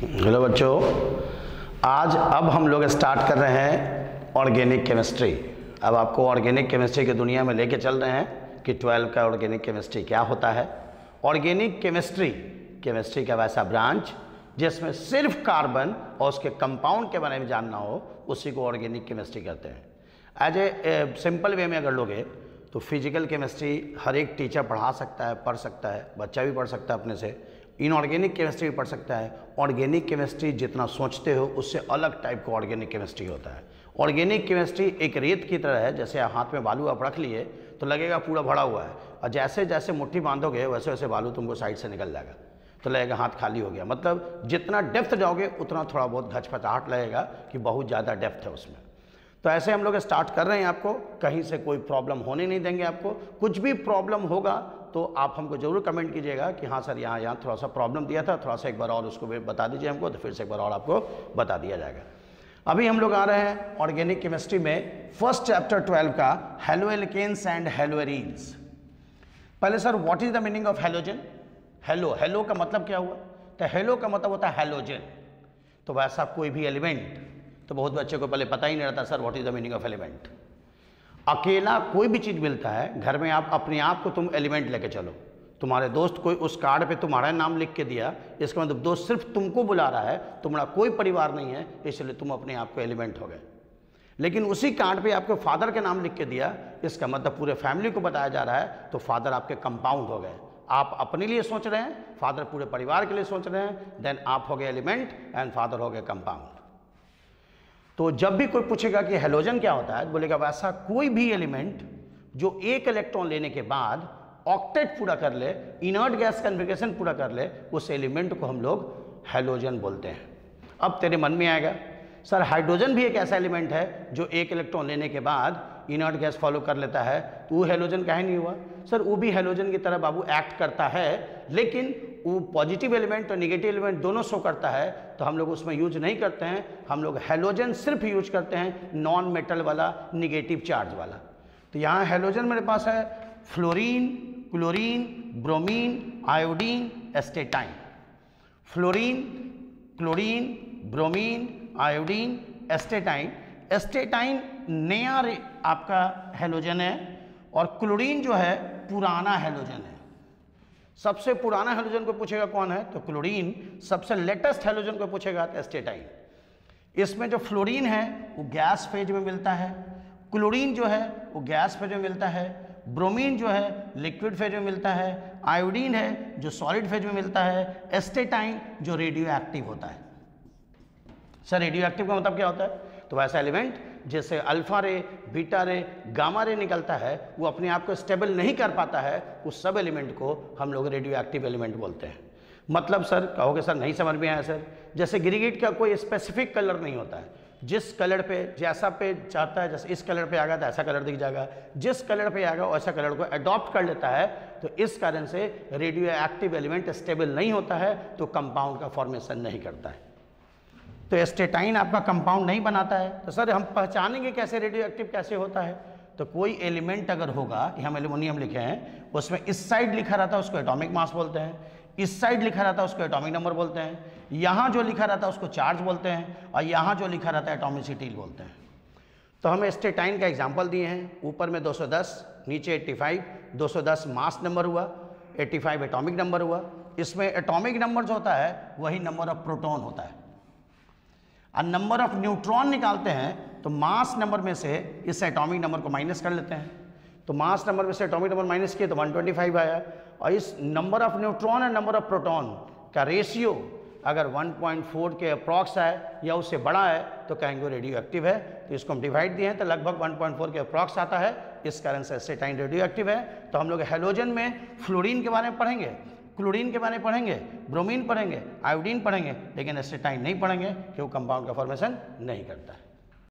Hello बच्चों, आज अब हम लोग स्टार्ट कर रहे हैं ऑर्गेनिक केमिस्ट्री। अब आपको ऑर्गेनिक केमिस्ट्री की दुनिया में लेके चल रहे हैं कि 12 का ऑर्गेनिक केमिस्ट्री क्या होता है। ऑर्गेनिक केमिस्ट्री का वैसा ब्रांच जिसमें सिर्फ कार्बन और उसके कंपाउंड के बारे में जानना हो, उसी को ऑर्गेनिक केमिस्ट्री कहते हैं। एज ए सिंपल वे में अगर लोगे तो फिजिकल केमिस्ट्री हर एक टीचर पढ़ा सकता है, पढ़ सकता है, बच्चा भी पढ़ सकता है अपने से। इनऑर्गेनिक केमिस्ट्री भी पढ़ सकता है। ऑर्गेनिक केमिस्ट्री जितना सोचते हो उससे अलग टाइप का ऑर्गेनिक केमिस्ट्री होता है। ऑर्गेनिक केमिस्ट्री एक रेत की तरह है, जैसे हाथ में बालू आप रख लिए तो लगेगा पूरा भरा हुआ है, और जैसे जैसे मुट्ठी बांधोगे वैसे वैसे बालू तुमको साइड से निकल जाएगा, तो लगेगा हाथ खाली हो गया। मतलब जितना डेप्थ जाओगे उतना थोड़ा बहुत घचपचाहट लगेगा कि बहुत ज़्यादा डेप्थ है उसमें। तो ऐसे हम लोग स्टार्ट कर रहे हैं। आपको कहीं से कोई प्रॉब्लम होने नहीं देंगे। आपको कुछ भी प्रॉब्लम होगा तो आप हमको ज़रूर कमेंट कीजिएगा कि हाँ सर यहाँ थोड़ा सा प्रॉब्लम दिया था, थोड़ा सा एक बार और उसको बता दीजिए हमको, तो फिर से एक बार और आपको बता दिया जाएगा। अभी हम लोग आ रहे हैं ऑर्गेनिक केमिस्ट्री में फर्स्ट चैप्टर 12 का हेलोएल्केन्स एंड हेलोएरीन्स। पहले sir what is the meaning of halogen? Hello का मतलब क्या हुआ? तो हेलो का मतलब होता है हेलोजन। तो वैसा कोई भी एलिमेंट, तो बहुत बच्चे को पहले पता ही नहीं रहता sir what is the meaning of element. अकेला कोई भी चीज़ मिलता है घर में, आप अपने आप को तुम एलिमेंट लेके चलो। तुम्हारे दोस्त कोई उस कार्ड पे तुम्हारा नाम लिख के दिया, इसका मतलब दोस्त सिर्फ तुमको बुला रहा है, तुम्हारा कोई परिवार नहीं है, इसलिए तुम अपने आप को एलिमेंट हो गए। लेकिन उसी कार्ड पे आपके फादर के नाम लिख के दिया, इसका मतलब पूरे फैमिली को बताया जा रहा है, तो फादर आपके कंपाउंड हो गए। आप अपने लिए सोच रहे हैं, फादर पूरे परिवार के लिए सोच रहे हैं, देन आप हो गए एलिमेंट एंड फादर हो गए कंपाउंड। तो जब भी कोई पूछेगा कि हेलोजन क्या होता है, बोलेगा वैसा कोई भी एलिमेंट जो एक इलेक्ट्रॉन लेने के बाद ऑक्टेट पूरा कर ले, इनर्ट गैस कन्फिगरेशन पूरा कर ले, उस एलिमेंट को हम लोग हेलोजन बोलते हैं। अब तेरे मन में आएगा सर हाइड्रोजन भी एक ऐसा एलिमेंट है जो एक इलेक्ट्रॉन लेने के बाद इनर्ट गैस फॉलो कर लेता है, तो वो हेलोजन काहे नहीं हुआ? सर वो भी हेलोजन की तरह बाबू एक्ट करता है, लेकिन वो पॉजिटिव एलिमेंट और निगेटिव एलिमेंट दोनों शो करता है, तो हम लोग उसमें यूज नहीं करते हैं। हम लोग हेलोजन सिर्फ यूज करते हैं नॉन मेटल वाला, निगेटिव चार्ज वाला। तो यहाँ हेलोजन मेरे पास है fluorine, chlorine, bromine, iodine, astatine. Fluorine, chlorine, bromine, iodine, astatine. Astatine नया आपका हेलोजन है, और क्लोरीन जो है पुराना हेलोजन है। सबसे पुराना हेलोजन को पूछेगा कौन है, तो क्लोरीन। सबसे लेटेस्ट हेलोजन को पूछेगा तो एस्टेटाइन। इसमें जो फ्लोरीन है वो गैस फेज में मिलता है, क्लोरीन जो है वो गैस फेज में मिलता है, ब्रोमीन जो है लिक्विड फेज में मिलता है, आयोडीन है जो सॉलिड फेज में मिलता है, एस्टेटाइन जो रेडियो एक्टिव होता है। सर रेडियो एक्टिव का मतलब क्या होता है? तो वैसा एलिमेंट जैसे अल्फा रे, बीटा रे, गामा रे निकलता है, वो अपने आप को स्टेबल नहीं कर पाता है, उस सब एलिमेंट को हम लोग रेडियो एक्टिव एलिमेंट बोलते हैं। मतलब सर कहोगे सर नहीं समझ में आया सर, जैसे गिरिगिट का कोई स्पेसिफिक कलर नहीं होता है। जिस कलर पे जैसा पे चाहता है, जैसे इस कलर पे आ गया तो ऐसा कलर दिख जाएगा, जिस कलर पे आ गया वैसा कलर को अडॉप्ट कर लेता है। तो इस कारण से रेडियो एक्टिव एलिमेंट स्टेबल नहीं होता है, तो कंपाउंड का फॉर्मेशन नहीं करता है। तो एस्टेटाइन आपका कंपाउंड नहीं बनाता है। तो सर हम पहचानेंगे कैसे रेडियो एक्टिव कैसे होता है? तो कोई एलिमेंट अगर होगा, हम एल्यूमिनियम लिखे हैं, उसमें इस साइड लिखा रहता है उसको एटॉमिक मास बोलते हैं, इस साइड लिखा रहता है उसको एटॉमिक नंबर बोलते हैं, यहाँ जो लिखा रहता है उसको चार्ज बोलते हैं, और यहाँ जो लिखा रहता है एटॉमिसिटी बोलते हैं। तो हम एस्टेटाइन का एग्जाम्पल दिए हैं। ऊपर में 210, नीचे 85। 210 मास नंबर हुआ, 85 एटॉमिक नंबर हुआ। इसमें एटॉमिक नंबर जो होता है वही नंबर ऑफ प्रोटॉन होता है, और नंबर ऑफ न्यूट्रॉन निकालते हैं तो मास नंबर में से इस एटॉमिक नंबर को माइनस कर लेते हैं। तो मास नंबर में से एटॉमिक नंबर माइनस किए तो 125 आया, और इस नंबर ऑफ न्यूट्रॉन और नंबर ऑफ प्रोटॉन का रेशियो अगर 1.4 के अप्रॉक्स है या उससे बड़ा है तो कहेंगे रेडियो एक्टिव है। तो इसको हम डिवाइड दिए हैं तो लगभग 1.4 के अप्रॉक्स आता है, इस कारण से एस्टेटाइन रेडियो एक्टिव है। तो हम लोग हेलोजन में फ्लोरीन के बारे में पढ़ेंगे, क्लोरीन के बारे में पढ़ेंगे, ब्रोमीन पढ़ेंगे, आयोडीन पढ़ेंगे, लेकिन एस्टेटाइन नहीं पढ़ेंगे कि वो कंपाउंड का फॉर्मेशन नहीं करता है।